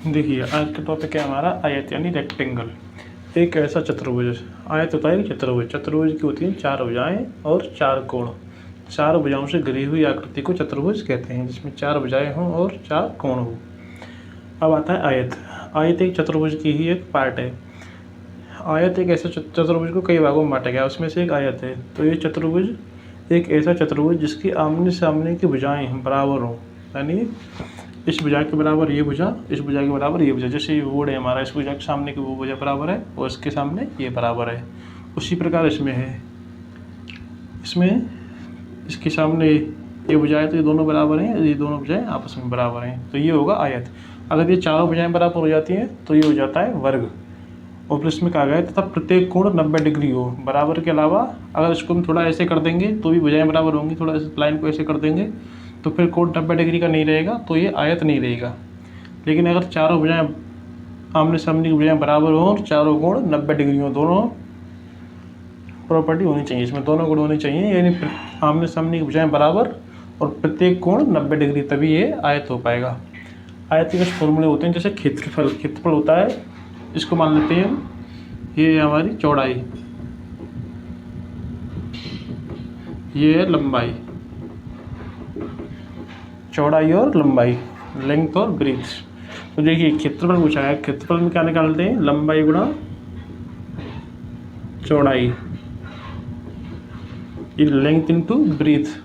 देखिए आज का टॉपिक है हमारा आयत यानी रेक्टेंगल। एक ऐसा चतुर्भुज, आयत होता है चतुर्भुज। चतुर्भुज की होती हैं चार भुजाएं और चार कोण। चार भुजाओं से घिरी हुई आकृति को चतुर्भुज कहते हैं, जिसमें चार भुजाएं हों और चार कोण हो। अब आता है आयत। आयत एक चतुर्भुज की ही एक पार्ट है। आयत एक ऐसा चतुर्भुज को कई भागों में बांटा गया, उसमें से एक आयत है। तो ये चतुर्भुज एक ऐसा चतुर्भुज जिसकी आमने सामने की भुजाएं बराबर हों, यानी इस भुजा के बराबर ये भुजा, इस भुजा के बराबर ये भुजा। जैसे ये बोर्ड है हमारा, इस भुजा के सामने की वो भुजा बराबर है और इसके सामने ये बराबर है। उसी प्रकार इसमें है, इसमें इसके सामने ये भुजा है तो ये दोनों बराबर हैं, ये दोनों भुजाएं आपस में बराबर हैं, तो ये होगा आयत। अगर ये चारों भुजाएं बराबर हो जाती हैं तो ये हो जाता है वर्ग। और फिर इसमें कहा गया है तथा प्रत्येक कोण 90 डिग्री हो। बराबर के अलावा अगर इसको हम थोड़ा ऐसे कर देंगे तो भी भुजाएं बराबर होंगी, थोड़ा इस लाइन को ऐसे कर देंगे तो फिर कोण 90 डिग्री का नहीं रहेगा, तो ये आयत नहीं रहेगा। लेकिन अगर चारों भुजाएं आमने सामने की भुजाएं बराबर हों और चारों कोण 90 डिग्री हो, दोनों प्रॉपर्टी होनी चाहिए, इसमें दोनों गुण होने चाहिए, यानी आमने सामने की भुजाएं बराबर और प्रत्येक कोण 90 डिग्री, तभी ये आयत हो पाएगा। आयत के कुछ फॉर्मूले होते हैं, जैसे क्षेत्रफल। क्षेत्रफल होता है, इसको मान लेते हैं ये हमारी चौड़ाई, ये है लंबाई, चौड़ाई और लंबाई, लेंथ और ब्रीथ। तो देखिए क्षेत्रफल पूछा है, क्षेत्रफल में क्या निकालते हैं, लंबाई गुणा चौड़ाई, ये लेंथ इनटू ब्रीथ,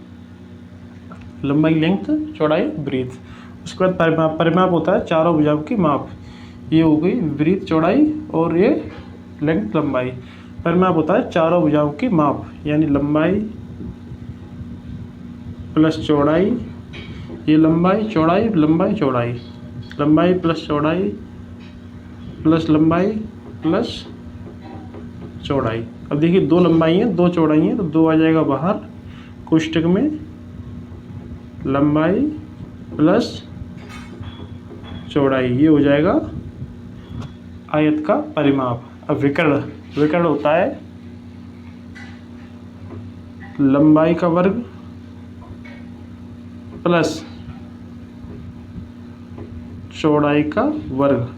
लंबाई लेंथ चौड़ाई ब्रीथ। उसके बाद परिमाप होता है चारों भुजाओं की माप, ये हो गई ब्रीथ चौड़ाई और ये लेंथ लंबाई। परिमाप होता है चारों भुजाओं की माप, यानी लंबाई प्लस चौड़ाई, ये लंबाई चौड़ाई लंबाई चौड़ाई, लंबाई प्लस चौड़ाई प्लस लंबाई प्लस चौड़ाई। अब देखिए दो लंबाई हैं दो चौड़ाई हैं, तो दो आ जाएगा बाहर, कोष्टक में लंबाई प्लस चौड़ाई, ये हो जाएगा आयत का परिमाप। अब विकर्ण, विकर्ण होता है लंबाई का वर्ग प्लस चौड़ाई का वर्ग,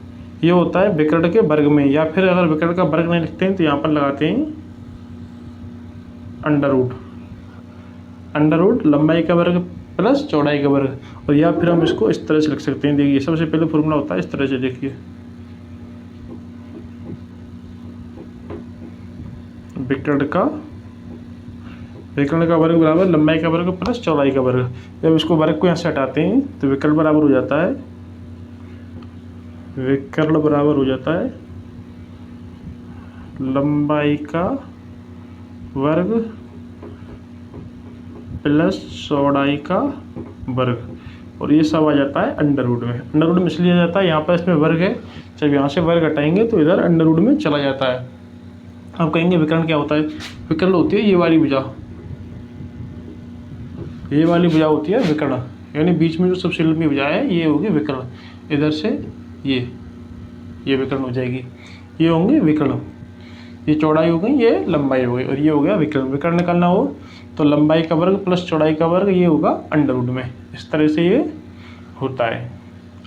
ये होता है विकर्ण के वर्ग में। या फिर अगर विकर्ण का वर्ग नहीं लिखते हैं तो यहाँ पर लगाते हैं अंडर रूट, अंडर रूट लंबाई का वर्ग प्लस चौड़ाई का वर्ग। और या फिर हम इसको इस तरह से लिख सकते हैं, देखिए सबसे पहले फॉर्मूला होता है इस तरह से, देखिए विकर्ण का वर्ग बराबर लंबाई का वर्ग प्लस चौड़ाई का वर्ग। जब इसको वर्ग को यहाँ से हटाते हैं तो विकर्ण बराबर हो जाता है, विकर्ण बराबर हो जाता है लंबाई का वर्ग प्लस चौड़ाई का वर्ग, और ये सब आ जाता है अंडर रूट में। अंडर रूट में इसलिए आ जाता है, यहाँ पर इसमें वर्ग है, जब यहाँ से वर्ग हटाएंगे तो इधर अंडर रूट में चला जाता है। अब कहेंगे विकर्ण क्या होता है, विकर्ण होती है ये वाली भुजा, ये वाली भुजा होती है विकर्ण, यानी बीच में जो सबसे लंबी भुजा है ये होगी विकर्ण, इधर से ये विकर्ण हो जाएगी, ये होंगे विकर्ण, ये चौड़ाई हो गई ये लंबाई हो गई, और ये हो गया विकर्ण। विकर्ण निकालना हो तो लंबाई का वर्ग प्लस चौड़ाई का वर्ग, ये होगा अंडर रूट में। इस तरह से ये होता है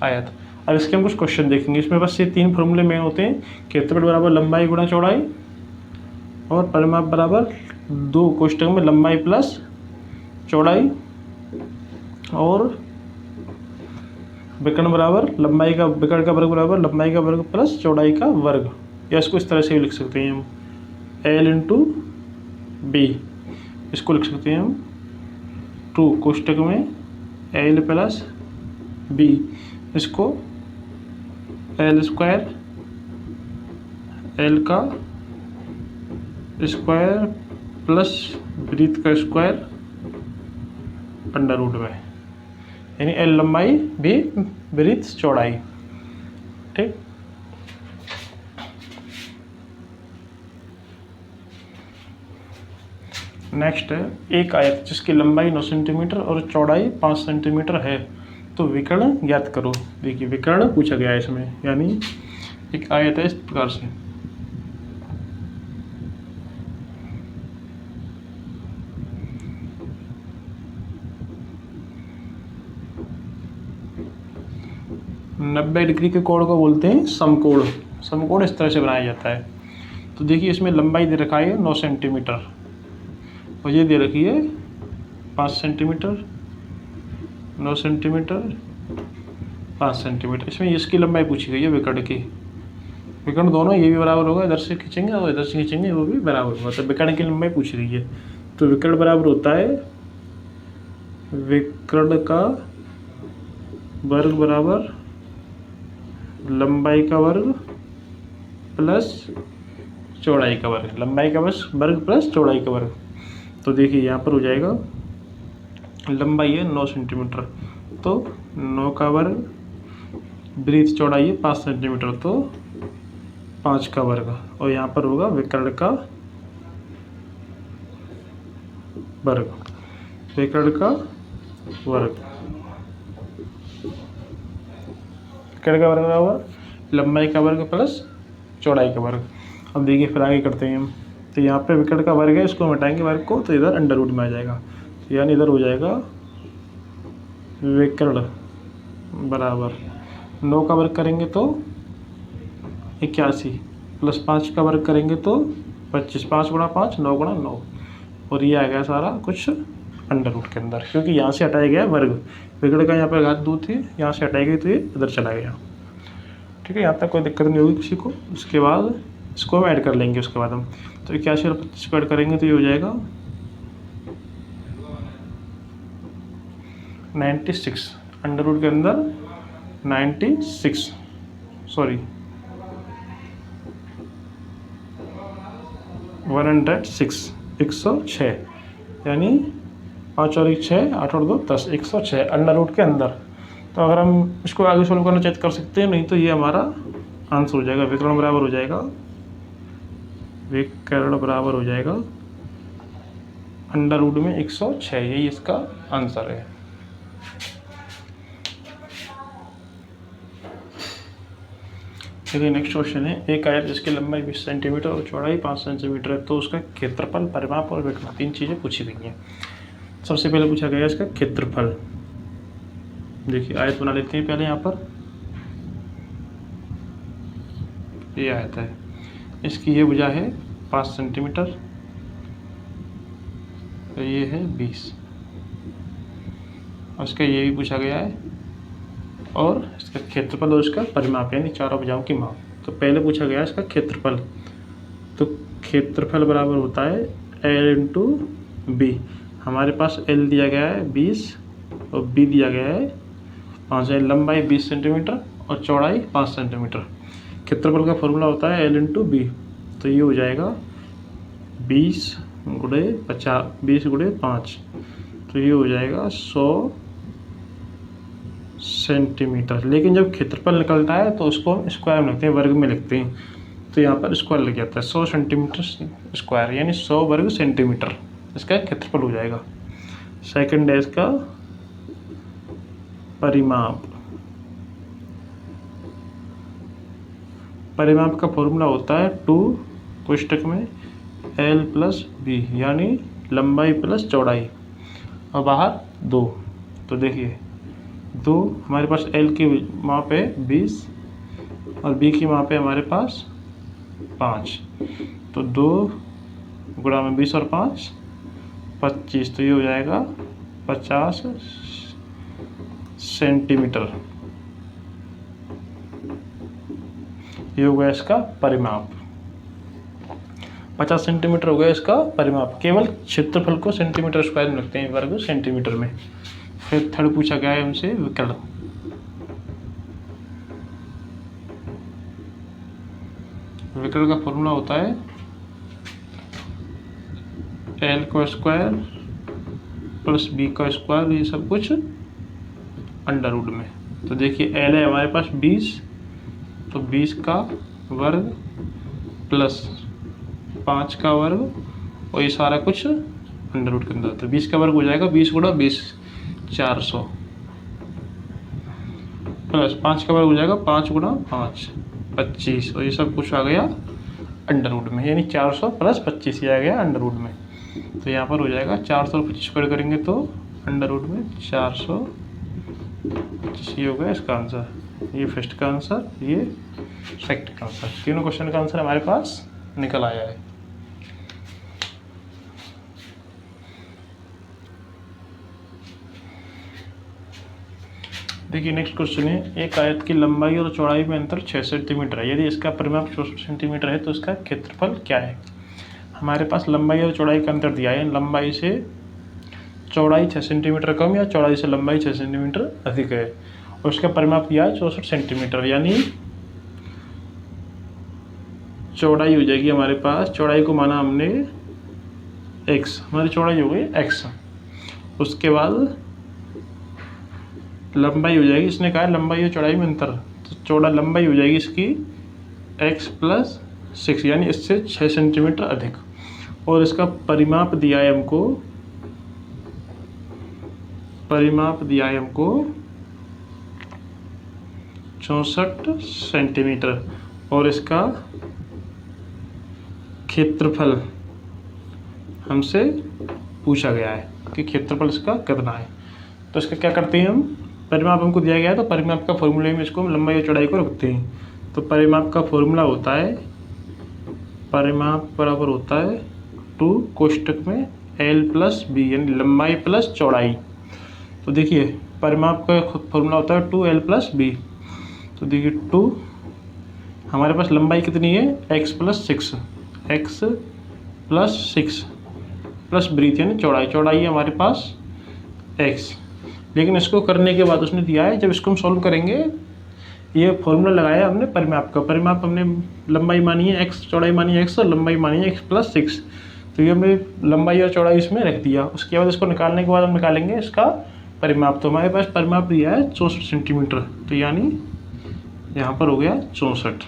आयत। अब इसके हम कुछ क्वेश्चन देखेंगे, इसमें बस ये तीन फॉर्मूले मेन होते हैं, क्षेत्रफल बराबर लंबाई गुणा चौड़ाई और परिमाप बराबर दो कोष्टक में लंबाई प्लस चौड़ाई और विकर्ण बराबर लंबाई का, विकर्ण का वर्ग बराबर लंबाई का वर्ग प्लस चौड़ाई का वर्ग। या इसको इस तरह से भी लिख सकते हैं हम, L इंटू बी, इसको लिख सकते हैं हम 2 कोष्टक में L प्लस बी, इसको L स्क्वायर, L का स्क्वायर प्लस ब्रीथ का स्क्वायर अंडर रूट में, यानी L लंबाई बी ब्रीथ चौड़ाई। ठीक, नेक्स्ट है एक आयत जिसकी लंबाई 9 सेंटीमीटर और चौड़ाई 5 सेंटीमीटर है, तो विकर्ण ज्ञात करो। देखिए विकर्ण पूछा गया है इसमें, यानी एक आयत है इस प्रकार से, 90 डिग्री के कोण को बोलते हैं समकोण। समकोण इस तरह से बनाया जाता है। तो देखिए इसमें लंबाई दे रखा है 9 सेंटीमीटर और ये दे रखी है 5 सेंटीमीटर, 9 सेंटीमीटर, 5 सेंटीमीटर। इसमें इसकी लंबाई पूछी गई है विकर्ण की। विकर्ण दोनों ये भी बराबर होगा, इधर से खींचेंगे और इधर से खींचेंगे वो भी बराबर होगा। तो विकर्ण की लंबाई पूछ रही है। तो विकर्ण बराबर होता है विकर्ण का वर्ग बराबर लंबाई का वर्ग प्लस चौड़ाई का वर्ग। लंबाई का वर्ग प्लस चौड़ाई का वर्ग। तो देखिए यहाँ पर हो जाएगा लंबाई है 9 सेंटीमीटर तो 9 का वर्ग, ब्रीथ चौड़ाई है 5 सेंटीमीटर तो 5 का वर्ग, और यहाँ पर होगा विकर्ण का वर्ग, विकर्ण का वर्ग। विकर्ण का वर्ग बराबर लंबाई का वर्ग प्लस चौड़ाई का वर्ग। अब देखिए फिर आगे करते हैं हम। तो यहाँ पे विकर्ण का वर्ग है, इसको हटाएंगे वर्ग को तो इधर अंडर रूट में आ जाएगा। तो यानी इधर हो जाएगा विकर्ण बराबर 9 का वर्ग करेंगे तो 81 प्लस 5 का वर्ग करेंगे तो 25, 5 गुणा 5 9 गुणा 9, और ये आ गया सारा कुछ अंडर रूट के अंदर, क्योंकि यहाँ से हटाया गया वर्ग। विकर्ण का यहाँ पर घात 2 थी, यहाँ से हटाई गई तो ये इधर चला गया। ठीक है, यहाँ तक कोई दिक्कत नहीं होगी किसी को। उसके बाद इसको हम ऐड कर लेंगे उसके बाद हम। तो 81 और 25 को ऐड करेंगे तो ये हो जाएगा 96, अंडर रूट के अंदर 96, सॉरी 106, 106, यानी 5 और 1 6, 8 और 2 10, 106 अंडर रूट के अंदर। तो अगर हम इसको आगे सोल्व करना चेक कर सकते हैं, नहीं तो ये हमारा आंसर हो जाएगा। विकर्ण बराबर हो जाएगा, विकर्ण बराबर हो जाएगा अंडर रूट में 106, यही इसका आंसर है। चलिए नेक्स्ट क्वेश्चन है। एक आयत जिसकी लंबाई 20 सेंटीमीटर और चौड़ाई 5 सेंटीमीटर है, तो उसका क्षेत्रफल, परिमाप और विकर्ण 3 चीज़ें पूछी गई हैं। सबसे पहले पूछा गया इसका क्षेत्रफल। देखिए आयत बना लेते हैं पहले। यहाँ पर ये आयत है, इसकी ये भुजा है 5 सेंटीमीटर, ये है 20, और इसका ये भी पूछा गया है, और इसका क्षेत्रफल और इसका परिमाप यानी चारों भुजाओं की माप। तो पहले पूछा गया इसका क्षेत्रफल। तो क्षेत्रफल बराबर होता है L इंटू बी। हमारे पास L दिया गया है 20 और B दिया गया है 5 है। लंबाई 20 सेंटीमीटर और चौड़ाई 5 सेंटीमीटर। क्षेत्रफल का फॉर्मूला होता है L इंटू बी। तो ये हो जाएगा 20 गुणे 50, 20 गुणे 5, तो ये हो जाएगा 100 सेंटीमीटर। लेकिन जब क्षेत्रफल निकलता है तो उसको हम स्क्वायर में लिखते हैं, वर्ग में लिखते हैं। तो यहाँ पर स्क्वायर लग जाता है, 100 सेंटीमीटर स्क्वायर यानी 100 वर्ग सेंटीमीटर इसका क्षेत्रफल हो जाएगा। सेकंड है इसका परिमाप। परिमाप का फॉर्मूला होता है 2 कोष्टक में L प्लस बी, यानी लंबाई प्लस चौड़ाई, और बाहर 2। तो देखिए 2 हमारे पास L की माप है 20 और B की माप है हमारे पास 5। तो 2 गुणा में 20 और 5 25, तो ये हो जाएगा 50 सेंटीमीटर। ये हो गया इसका परिमाप। 50 सेंटीमीटर हो गया इसका परिमाप। केवल क्षेत्रफल को सेंटीमीटर स्क्वायर में रखते हैं, वर्ग सेंटीमीटर में। फिर थर्ड पूछा गया है हमसे विकर्ण। विकर्ण का फॉर्मूला होता है L का स्क्वायर प्लस B का स्क्वायर, ये सब कुछ अंडर रूट में। तो देखिए L है हमारे पास 20, तो 20 का वर्ग प्लस 5 का वर्ग, और ये सारा कुछ अंडर रूट के अंदर। तो 20 का वर्ग हो जाएगा 20 गुणा 20 400, प्लस 5 का वर्ग हो जाएगा 5 गुणा 5 25, और ये सब कुछ आ गया अंडर रूट में, यानी 400 प्लस 25 ये आ गया अंडर रूट में। तो यहाँ पर हो जाएगा 400 और 25 स्क्वायर करेंगे तो अंडर रूट में 425, ये हो गया इसका आंसर। ये फर्स्ट का आंसर, ये सेकंड का आंसर। तीनों क्वेश्चन का आंसर हमारे पास निकल आया है। देखिए नेक्स्ट क्वेश्चन है, एक आयत की लंबाई और चौड़ाई में अंतर 6 सेंटीमीटर है। यदि इसका परिमाप 64 सेंटीमीटर है तो इसका क्षेत्रफल क्या है। हमारे पास लंबाई और चौड़ाई का अंतर दिया है, लंबाई से चौड़ाई 6 सेंटीमीटर कम या चौड़ाई से लंबाई 6 सेंटीमीटर अधिक है, और उसका परिमाप दिया है 64 सेंटीमीटर। यानी चौड़ाई हो जाएगी हमारे पास, चौड़ाई को माना हमने x, हमारी चौड़ाई हो गई x। उसके बाद लंबाई हो जाएगी, इसने कहा लंबाई और चौड़ाई में अंतर, तो चौड़ा लंबाई हो जाएगी इसकी x + 6 यानी इससे 6 सेंटीमीटर अधिक, और इसका परिमाप दिया है हमको, परिमाप दिया है हमको 64 सेंटीमीटर, और इसका क्षेत्रफल हमसे पूछा गया है कि क्षेत्रफल इसका कितना है। तो इसका क्या करते हैं हम, परिमाप हमको दिया गया है तो परिमाप का फॉर्मूले में इसको हम लंबाई और चौड़ाई को रखते हैं। तो परिमाप का फॉर्मूला होता है, परिमाप बराबर होता है 2 कोष्टक में L + B यानी लंबाई प्लस चौड़ाई। तो देखिए परिमाप का फॉर्मूला होता है 2L + B। तो देखिए 2, हमारे पास लंबाई कितनी है x + 6, x + 6 प्लस ब्रीथ यानी चौड़ाई, चौड़ाई है हमारे पास x। लेकिन इसको करने के बाद उसने दिया है, जब इसको हम सॉल्व करेंगे, ये फॉर्मूला लगाया हमने परिमाप का, परिमाप हमने लंबाई मानी है x, चौड़ाई मानी है x और लंबाई मानी है x + 6। तो ये हमने लंबाई और चौड़ाई इसमें रख दिया। उसके बाद इसको निकालने के बाद हम निकालेंगे इसका परिमाप। तो हमारे पास परिमाप दिया है 64 सेंटीमीटर, तो यानी यहाँ पर हो गया 64।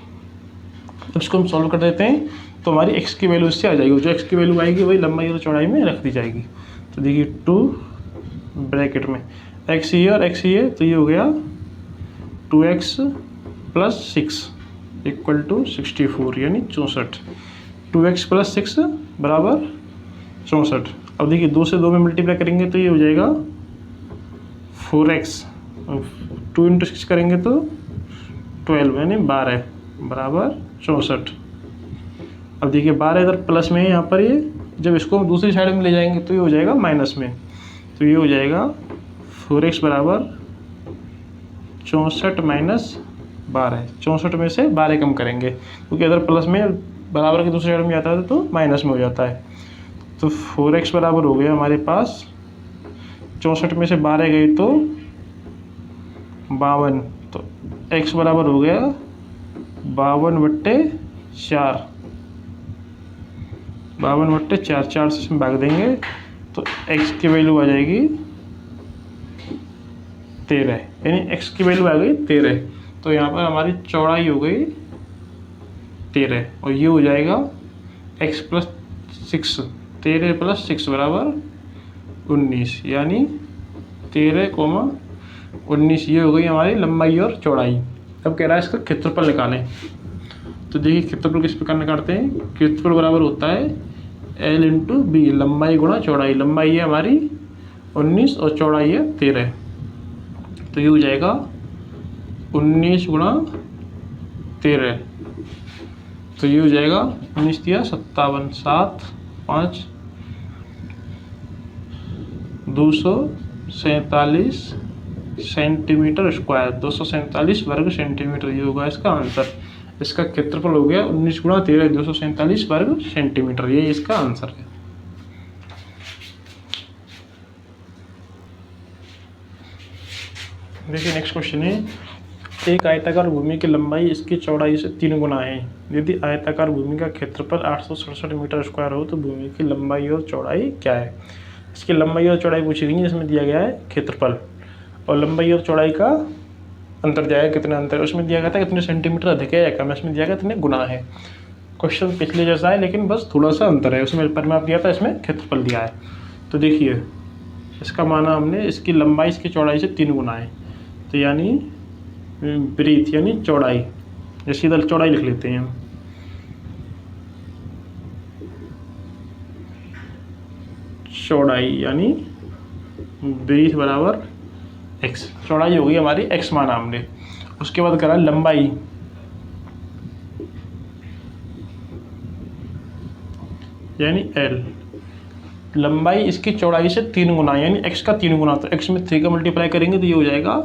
इसको हम सॉल्व कर देते हैं तो हमारी x की वैल्यू इससे आ जाएगी, जो x की वैल्यू आएगी वही लंबाई और चौड़ाई में रख दी जाएगी। तो देखिए 2 ब्रैकेट में x ये और x ये, तो ये हो गया 2x + 6 = 64 यानी 64। 2x + 6 बराबर 64। अब देखिए 2 से 2 में मल्टीप्लाई करेंगे तो ये हो जाएगा 4x, 2 × 6 करेंगे तो 12 यानी 12 बराबर 64। अब देखिए 12 इधर प्लस में है, यहाँ पर ये जब इसको हम दूसरी साइड में ले जाएंगे तो ये हो जाएगा माइनस में। तो ये हो जाएगा 4x बराबर 64 - 12। 64 में से 12 कम करेंगे क्योंकि इधर प्लस में बराबर की दूसरी साइड में जाता है तो माइनस में हो जाता है। तो 4x बराबर हो गया हमारे पास, 64 में से 12 गई तो 52, तो x बराबर हो गया 52/4, 52/4, 4 से इसमें भाग देंगे तो x की वैल्यू आ जाएगी 13, यानी x की वैल्यू आ गई 13। तो यहाँ पर हमारी चौड़ाई हो गई 13 और ये हो जाएगा x + 6, 13 + 6 बराबर 19, यानी 13,19 ये हो गई हमारी लंबाई और चौड़ाई। अब कह रहा है इसका क्षेत्रफल निकालें। तो देखिए क्षेत्रफल किस प्रकार निकालते हैं, क्षेत्रफल बराबर होता है L × B, लंबाई गुणा चौड़ाई। लंबाई है हमारी 19 और चौड़ाई है 13, तो ये हो जाएगा 19 × 13, तो ये हो जाएगा 19 × 57, 7, 5, 247 सेंटीमीटर स्क्वायर, 247 वर्ग सेंटीमीटर, ये होगा इसका आंसर। इसका क्षेत्रफल हो गया 19 × 13, 247 वर्ग सेंटीमीटर, ये इसका आंसर है। देखिए नेक्स्ट क्वेश्चन है, एक आयताकार भूमि की लंबाई इसकी चौड़ाई से 3 गुना है। यदि आयताकार भूमि का क्षेत्रफल 867 मीटर स्क्वायर हो तो भूमि की लंबाई और चौड़ाई क्या है। इसकी लंबाई और चौड़ाई पूछी गई है, इसमें दिया गया है क्षेत्रफल, और लंबाई और चौड़ाई का अंतर दिया है, कितना अंतर है। उसमें दिया गया था कितने सेंटीमीटर अधिक है या कम है, इसमें दिया गया कितने गुना है। क्वेश्चन पिछले जैसा है लेकिन बस थोड़ा सा अंतर है, उसमें परिमाप दिया था, इसमें क्षेत्रफल दिया है। तो देखिए इसका माना हमने, इसकी लंबाई इसकी चौड़ाई से 3 गुना है, तो यानी ब्रीथ यानी चौड़ाई, जैसे इधर चौड़ाई लिख लेते हैं हम, चौड़ाई यानी ब्रीथ बराबर x, चौड़ाई हो गई हमारी x माना हमने, उसके बाद करा लंबाई, यानी L। लंबाई इसकी चौड़ाई से 3 गुना, यानी x का 3 गुना। तो x में 3 का मल्टीप्लाई करेंगे तो ये हो जाएगा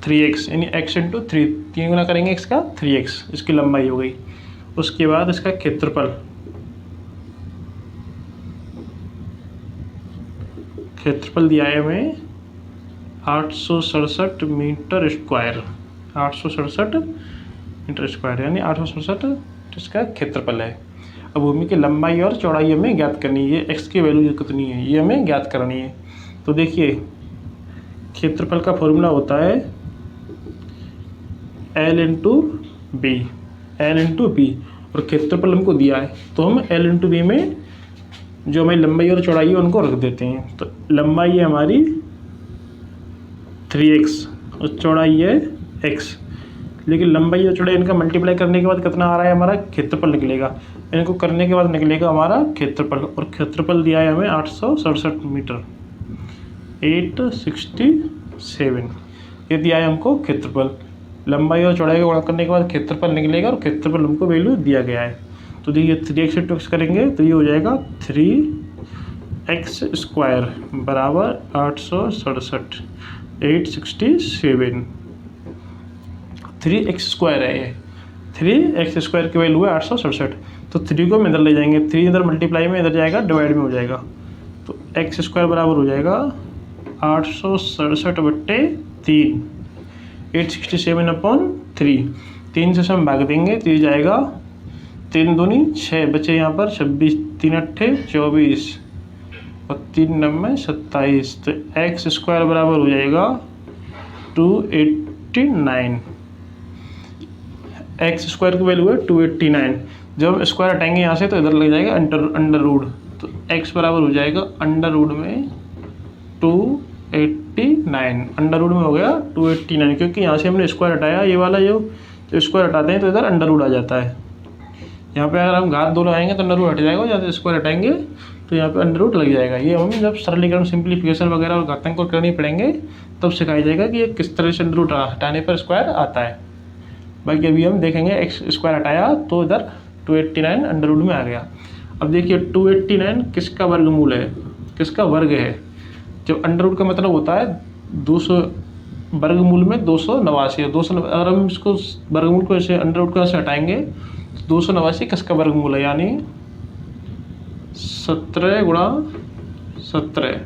3x, यानी x इंटू 3, 3 गुना करेंगे x का 3x, इसकी लंबाई हो गई। उसके बाद इसका क्षेत्रफल, क्षेत्रफल दिया है हमें 867 मीटर स्क्वायर, 867 मीटर स्क्वायर, यानी 867 इसका क्षेत्रफल है। अब भूमि की लंबाई और चौड़ाई हमें ज्ञात करनी है, x की वैल्यू कितनी है ये हमें ज्ञात करनी है। तो देखिए क्षेत्रफल का फॉर्मूला होता है L into B, L into B, और क्षेत्रफल हमको दिया है तो हम L इंटू बी में जो हमारी लंबाई और चौड़ाई है उनको रख देते हैं। तो लंबाई है हमारी 3x और चौड़ाई है x, लेकिन लंबाई और चौड़ाई इनका मल्टीप्लाई करने के बाद कितना आ रहा है हमारा क्षेत्रफल निकलेगा, इनको करने के बाद निकलेगा हमारा क्षेत्रफल। और क्षेत्रफल दिया है हमें 867 मीटर, 867, ये दिया है हमको क्षेत्रफल। लंबाई और चौड़ाई को गुणा करने के बाद क्षेत्रफल निकलेगा और क्षेत्रफल हमको वैल्यू दिया गया है। तो देखिए 3x से 2x करेंगे तो ये हो जाएगा 3x स्क्वायर बराबर 867, 867, 3x स्क्वायर है ये, 3x स्क्वायर की वैल्यू है 867। तो 3 को हम इधर ले जाएंगे, 3 इधर मल्टीप्लाई में इधर जाएगा, डिवाइड में हो जाएगा। तो x स्क्वायर बराबर हो जाएगा 867/3, 867/3। 3 से हम भाग देंगे तो ये जाएगा 3 दूनी 6, बचे यहाँ पर 26, 3 अट्ठे 24 और 3 9 27। तो x स्क्वायर बराबर हो जाएगा 289। एक्स स्क्वायर की वैल्यू है 289। जब हम स्क्वायर हटाएंगे यहाँ से तो इधर लग जाएगा अंडर रूट, तो x बराबर हो जाएगा अंडर रूट में 289, अंडर रूट में हो गया 289, क्योंकि यहाँ से हमने स्क्वायर हटाया ये वाला, जो तो स्क्वायर हटाते हैं तो इधर अंडर रूट आ जाता है। यहाँ पे अगर हम घात 2 लगाएंगे तो अंडर रूट हट जाएगा, यहाँ से स्क्वायर हटाएंगे तो यहाँ पे अंडर रूट लग जाएगा। ये हम जब सरलीकरण सिंप्लीफिकेशन वगैरह और घातांक को करनी पड़ेंगे तब सिखाया जाएगा कि ये किस तरह से अंडर रूट हटाने पर स्क्वायर आता है। बाकी अभी हम देखेंगे एक्स स्क्वायर हटाया तो इधर 289 अंडर रूट में आ गया। अब देखिए 289 किसका वर्गमूल है, किसका वर्ग है। जब अंडर रूट का मतलब होता है 200, वर्गमूल में 289 है। 200 अगर हम इसको वर्गमूल को ऐसे अंडर रूट को ऐसे हटाएंगे तो 289 किसका वर्गमूल है, यानी 17 गुणा 17,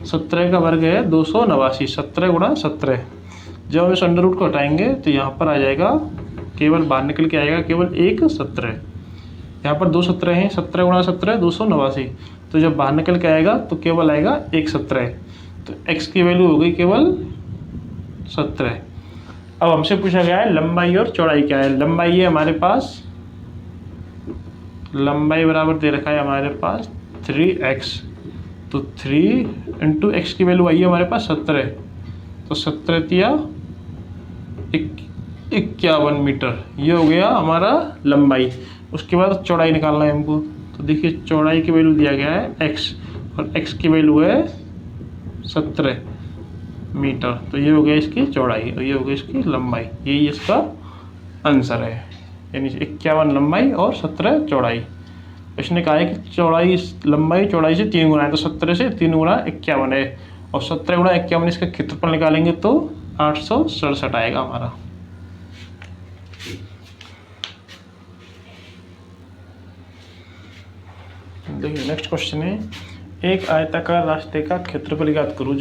17 का वर्ग है 289, 17 गुणा 17। जब हम इस अंडर रूट को हटाएंगे तो यहाँ पर आ जाएगा, केवल बाहर निकल के आएगा केवल एक 17। यहाँ पर 2 17 हैं, 17 गुणा 17 289, तो जब बाहर निकल के आएगा तो केवल आएगा एक 17। तो x की वैल्यू हो गई केवल 17। अब हमसे पूछा गया है लंबाई और चौड़ाई क्या है। लंबाई है हमारे पास, लंबाई बराबर दे रखा है हमारे पास 3x, तो 3 इंटू एक्स की वैल्यू आई है हमारे पास 17, तो 17 तिया 51 मीटर, ये हो गया हमारा लंबाई। उसके बाद चौड़ाई निकालना है हमको। तो देखिए चौड़ाई की वैल्यू दिया गया है x, और x की वैल्यू है 17 मीटर, तो ये हो गया इसकी चौड़ाई और ये हो गई इसकी लंबाई। यही इसका आंसर है, यानी 51 लंबाई और 17 चौड़ाई। इसने कहा है कि चौड़ाई लंबाई चौड़ाई से 3 गुना है, तो 17 से 3 गुना 51 है, और 17 गुणा 51 इसका क्षेत्रफल निकालेंगे तो 867 आएगा हमारा। देखिए नेक्स्ट क्वेश्चन है, एक आयताकार रास्ते का क्षेत्रफल ज्ञात करो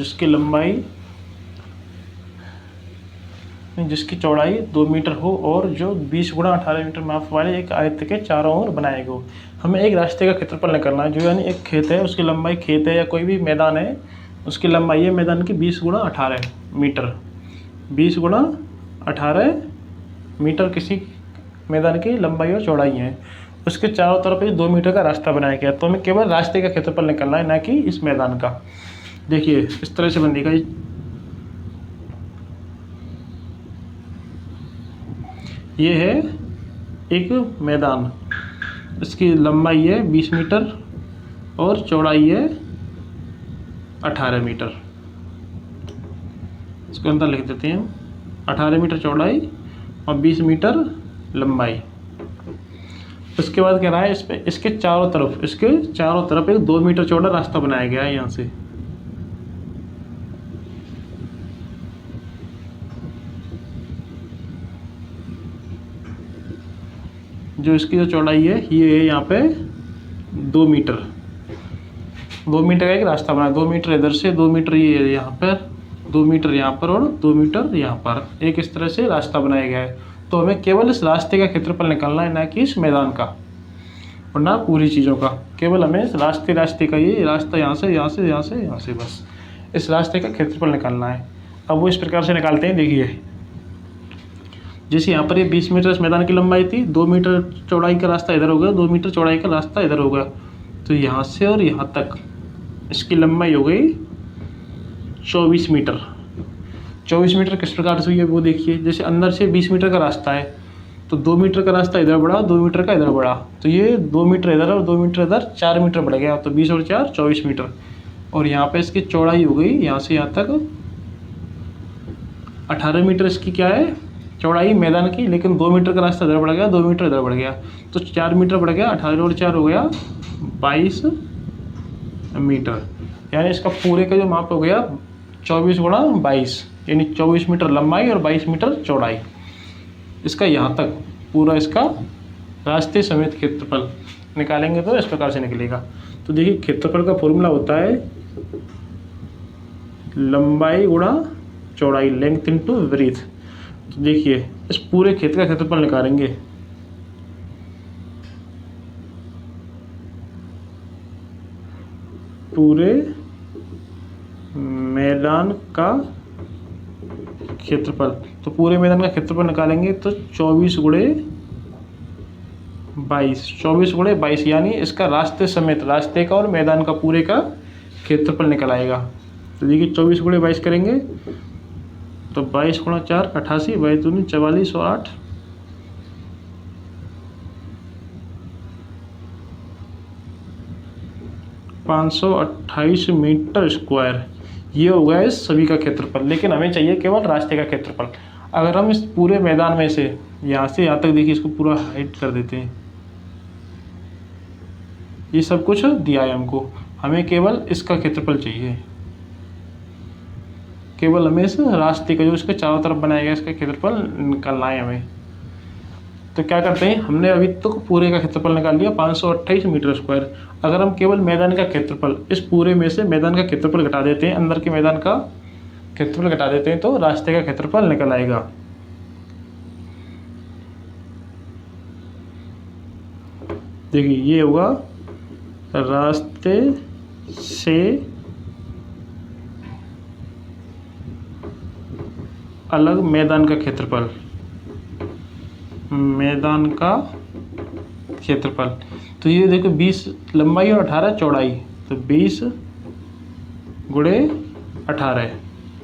जिसकी चौड़ाई 2 मीटर हो और जो 20 गुणा 18 मीटर माप वाले एक आयत के चारों ओर बनाए गए। हमें एक रास्ते का क्षेत्रफल निकालना है, जो यानी एक खेत है उसकी लंबाई, खेत है या कोई भी मैदान है उसकी लंबाई है मैदान की 20 गुणा 18 मीटर, 20 गुणा 18 मीटर किसी मैदान की लंबाई और चौड़ाई है। उसके चारों तरफ 2 मीटर का रास्ता बनाया गया, तो हमें केवल रास्ते का क्षेत्रफल निकालना है, ना कि इस मैदान का। देखिए इस तरह से बनेगा, ये है एक मैदान, इसकी लंबाई है 20 मीटर और चौड़ाई है 18 मीटर। इसको अंदर लिख देते हैं। 18 मीटर चौड़ाई और 20 मीटर लंबाई। उसके बाद कह रहा है इसके चारों तरफ एक 2 मीटर चौड़ा रास्ता बनाया गया है यहाँ से। जो इसकी जो चौड़ाई है ये है यहाँ पे 2 मीटर। 2 मीटर का एक रास्ता बनाया, 2 मीटर इधर से, 2 मीटर ये यहाँ पर, 2 मीटर यहाँ पर और 2 मीटर यहाँ पर, एक इस तरह से रास्ता बनाया गया है। तो हमें केवल इस रास्ते का क्षेत्रफल निकालना है, ना कि इस मैदान का और ना पूरी चीज़ों का। केवल हमें इस रास्ते का, ये रास्ता यहाँ से बस इस रास्ते का क्षेत्रफल निकालना है। अब वो इस प्रकार से निकालते हैं। देखिए, जैसे यहाँ पर ये 20 मीटर इस मैदान की लंबाई थी, 2 मीटर चौड़ाई का रास्ता इधर हो गया, 2 मीटर चौड़ाई का रास्ता इधर हो गया, तो यहाँ से और यहाँ तक इसकी लंबाई हो गई 24 मीटर। 24 मीटर किस प्रकार से हुई है वो देखिए। जैसे अंदर से 20 मीटर का रास्ता है, तो 2 मीटर का रास्ता इधर बढ़ा, 2 मीटर का इधर बढ़ा, तो ये 2 मीटर इधर और 2 मीटर इधर, 4 मीटर बढ़ गया, तो 20 और 4 24 मीटर। और यहाँ पे इसकी चौड़ाई हो गई यहाँ से यहाँ तक 18 मीटर इसकी क्या है चौड़ाई मैदान की, लेकिन 2 मीटर का रास्ता इधर बढ़ गया, 2 मीटर इधर बढ़ गया, तो 4 मीटर बढ़ गया, 18 और 4 हो गया 22 मीटर। यानी इसका पूरे का जो माप हो गया 24 गुणा 22, यानी 24 मीटर लंबाई और 22 मीटर चौड़ाई। इसका यहाँ तक पूरा इसका रास्ते समेत क्षेत्रफल निकालेंगे तो इस प्रकार से निकलेगा। तो देखिए, क्षेत्रफल का फॉर्मूला होता है लंबाई गुणा चौड़ाई, लेंथ इनटू ब्रीथ। तो देखिए, इस पूरे खेत का क्षेत्रफल निकालेंगे। पूरे मैदान का क्षेत्रफल, तो पूरे मैदान का क्षेत्रफल निकालेंगे तो 24 गुणे 22, यानी इसका रास्ते समेत, रास्ते का और मैदान का पूरे का क्षेत्रफल निकल आएगा। तो देखिए, 24 गुणे 22 करेंगे तो 22 गुणा 4 88, 22 दूनी 44 और 8 528 मीटर स्क्वायर। ये हो गया इस सभी का क्षेत्रफल। लेकिन हमें चाहिए केवल रास्ते का क्षेत्रफल। अगर हम इस पूरे मैदान में से यहाँ तक देखिए, इसको पूरा हाइट कर देते हैं, ये सब कुछ दिया है हमको, हमें केवल इसका क्षेत्रफल चाहिए। केवल हमें इस रास्ते का जो इसके चारों तरफ बनाया गया इसका क्षेत्रफल निकालना है हमें। तो क्या करते हैं, हमने अभी तक पूरे का क्षेत्रफल निकाल लिया 528 मीटर स्क्वायर। अगर हम केवल मैदान का क्षेत्रफल, इस पूरे में से मैदान का क्षेत्रफल घटा देते हैं, अंदर के मैदान का क्षेत्रफल घटा देते हैं, तो रास्ते का क्षेत्रफल निकल आएगा। देखिए, ये होगा रास्ते से अलग मैदान का क्षेत्रफल, मैदान का क्षेत्रफल। तो ये देखो 20 लंबाई और 18 चौड़ाई, तो 20 गुणे 18,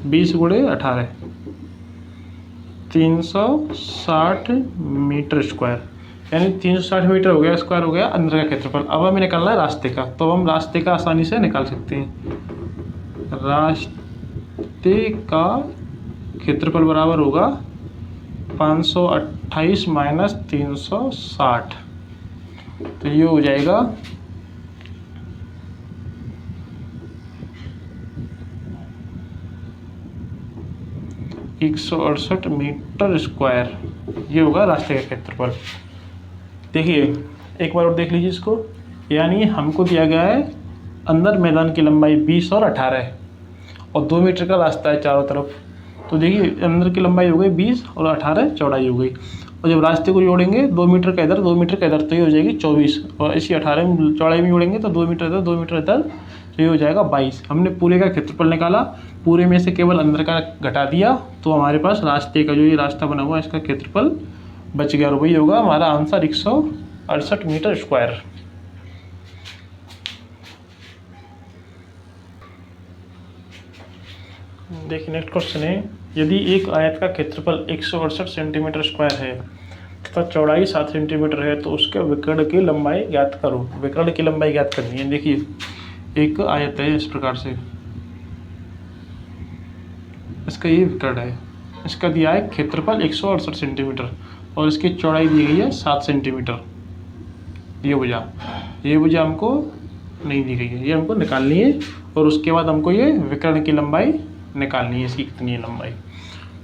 20 गुणे 18 360 मीटर स्क्वायर, यानी 360 मीटर हो गया, स्क्वायर हो गया अंदर का क्षेत्रफल। अब हमें निकालना है रास्ते का, तो हम रास्ते का आसानी से निकाल सकते हैं। रास्ते का क्षेत्रफल बराबर होगा 528 माइनस 360, तो ये हो जाएगा 168 मीटर स्क्वायर। ये होगा रास्ते का क्षेत्रफल। देखिए, एक बार और देख लीजिए इसको, यानी हमको दिया गया है अंदर मैदान की लंबाई 20 और 18 और 2 मीटर का रास्ता है चारों तरफ। तो देखिए, अंदर की लंबाई हो गई 20 और 18 चौड़ाई हो गई, और जब रास्ते को जोड़ेंगे 2 मीटर का इधर 2 मीटर का इधर, तो ये हो जाएगी 24, और इसी 18 चौड़ाई में जोड़ेंगे तो 2 मीटर इधर 2 मीटर इधर, तो ये हो जाएगा 22। हमने पूरे का क्षेत्रफल निकाला, पूरे में से केवल अंदर का घटा दिया, तो हमारे पास रास्ते का जो ये रास्ता बना हुआ है इसका क्षेत्रफल बच गया, और वही होगा हमारा आंसर 168 मीटर स्क्वायर। देखिए, नेक्स्ट क्वेश्चन है, यदि एक आयत का क्षेत्रफल 168 सेंटीमीटर स्क्वायर है तथा चौड़ाई 7 सेंटीमीटर है, तो उसके विकर्ण की लंबाई ज्ञात करो। विकर्ण की लंबाई ज्ञात करनी है। देखिए, एक आयत है इस प्रकार से, इसका ये विकर्ण है, इसका दिया है क्षेत्रफल 168 सेंटीमीटर और इसकी चौड़ाई दी गई है 7 सेंटीमीटर। ये भुजा हमको नहीं दी गई है, ये हमको निकालनी है। और उसके बाद हमको ये विकर्ण की लंबाई निकालनी है, इसकी कितनी है लंबाई।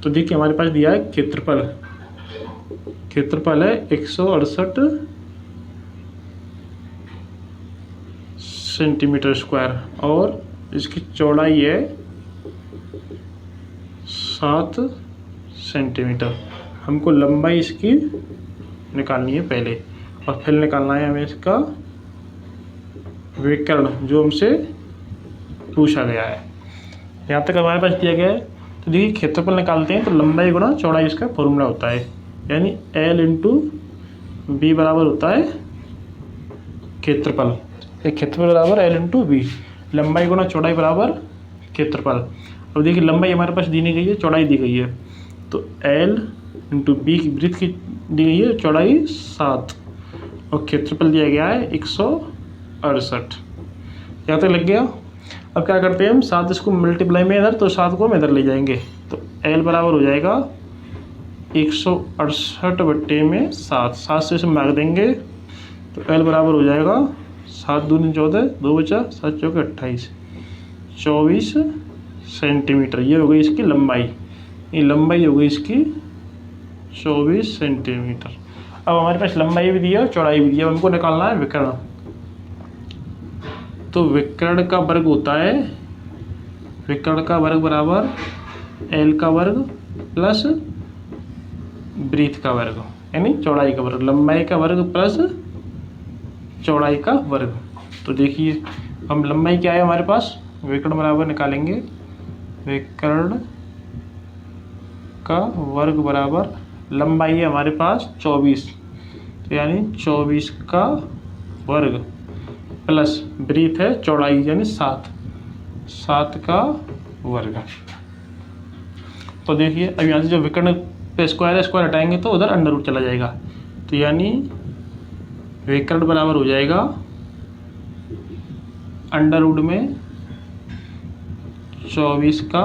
तो देखिए हमारे पास दिया है क्षेत्रफल है 168 सेंटीमीटर स्क्वायर और इसकी चौड़ाई है 7 सेंटीमीटर। हमको लंबाई इसकी निकालनी है पहले और फिर निकालना है हमें इसका विकर्ण जो हमसे पूछा गया है। यहाँ तक हमारे पास दिया गया है। तो देखिए क्षेत्रफल निकालते हैं तो लंबाई गुणा चौड़ाई इसका फॉर्मूला होता है, यानी L इंटू बी बराबर होता है क्षेत्रफल। क्षेत्रफल बराबर L इंटू बी, लंबाई गुणा चौड़ाई बराबर क्षेत्रफल। अब देखिए लंबाई हमारे पास दी नहीं गई है, चौड़ाई दी गई है। तो L इंटू बी की वृत्त की दी गई है चौड़ाई 7 और क्षेत्रफल दिया गया है 168। यहाँ तक लग गया। अब क्या करते हैं हम 7 इसको मल्टीप्लाई में इधर, तो 7 को हम इधर ले जाएंगे। तो L बराबर हो जाएगा 168/7। 7 से इसे भाग देंगे तो L बराबर हो जाएगा 7 दूनी 14, 2 बचा 7 चौके 28, 24 सेंटीमीटर। ये हो गई इसकी लंबाई, ये लंबाई हो गई इसकी 24 सेंटीमीटर। अब हमारे पास लंबाई भी दी है और चौड़ाई भी दी है, हमको निकालना है विकर्ण। तो विकर्ण का वर्ग होता है, विकर्ण का वर्ग बराबर L का वर्ग प्लस वृत्त का वर्ग, यानी चौड़ाई का वर्ग, लंबाई का वर्ग प्लस चौड़ाई का वर्ग। तो देखिए हम लंबाई क्या है हमारे पास, विकर्ण बराबर निकालेंगे विकर्ण का वर्ग बराबर लंबाई है हमारे पास 24, तो यानी 24 का वर्ग प्लस वृत्त है चौड़ाई यानी 7 का वर्ग। तो देखिए अब यहाँ से जो विकर्ण पे स्क्वायर है, स्क्वायर हटाएंगे तो उधर अंडर रूट चला जाएगा। तो यानी विकर्ण बराबर हो जाएगा अंडर रूट में 24 का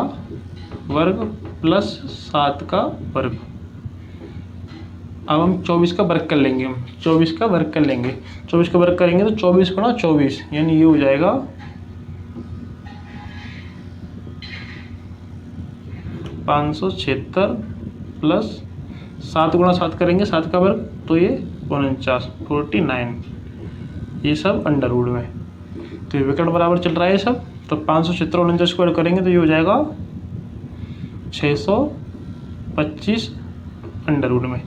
वर्ग प्लस 7 का वर्ग। अब हम 24 का वर्ग कर लेंगे, हम 24 का वर्ग कर लेंगे। 24 का वर्ग करेंगे तो 24 गुणा 24 यानी ये हो जाएगा 576 प्लस 7 गुणा 7 करेंगे 7 का वर्ग तो ये 49, ये सब अंडर रूट में। तो ये विकर्ण बराबर चल रहा है सब। तो 576 49 स्क्वायर करेंगे तो ये हो जाएगा 625 अंडर रूट में,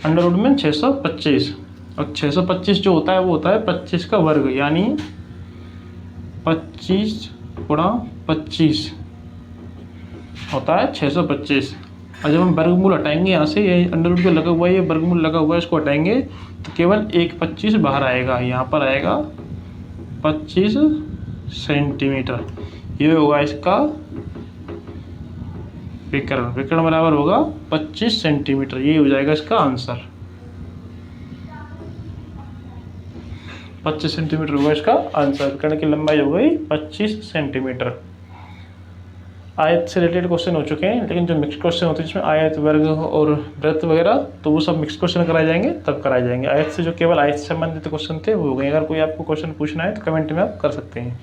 अंडर रूट में 625। और 625 जो होता है वो होता है 25 का वर्ग, यानी 25 गुणा 25 होता है 625। और जब हम वर्गमूल हटाएंगे यहाँ से, ये अंडर रूट पे लगा हुआ है, ये वर्गमूल लगा हुआ है, इसको हटाएंगे तो केवल एक 25 बाहर आएगा, यहाँ पर आएगा 25 सेंटीमीटर। ये होगा इसका विकर्ण, विकर्ण बराबर होगा 25 सेंटीमीटर। ये हो जाएगा इसका आंसर, 25 सेंटीमीटर होगा इसका आंसर। विकर्ण की लंबाई हो गई 25 सेंटीमीटर। आयत से रिलेटेड क्वेश्चन हो चुके हैं, लेकिन जो मिक्स क्वेश्चन होते हैं जिसमें आयत वर्ग और वृत्त वगैरह, तो वो सब मिक्स क्वेश्चन कराए जाएंगे तब कराए जाएंगे। आयत से जो केवल आयत से संबंधित क्वेश्चन थे वो हो गए। अगर कोई आपको क्वेश्चन पूछना है तो कमेंट में आप कर सकते हैं।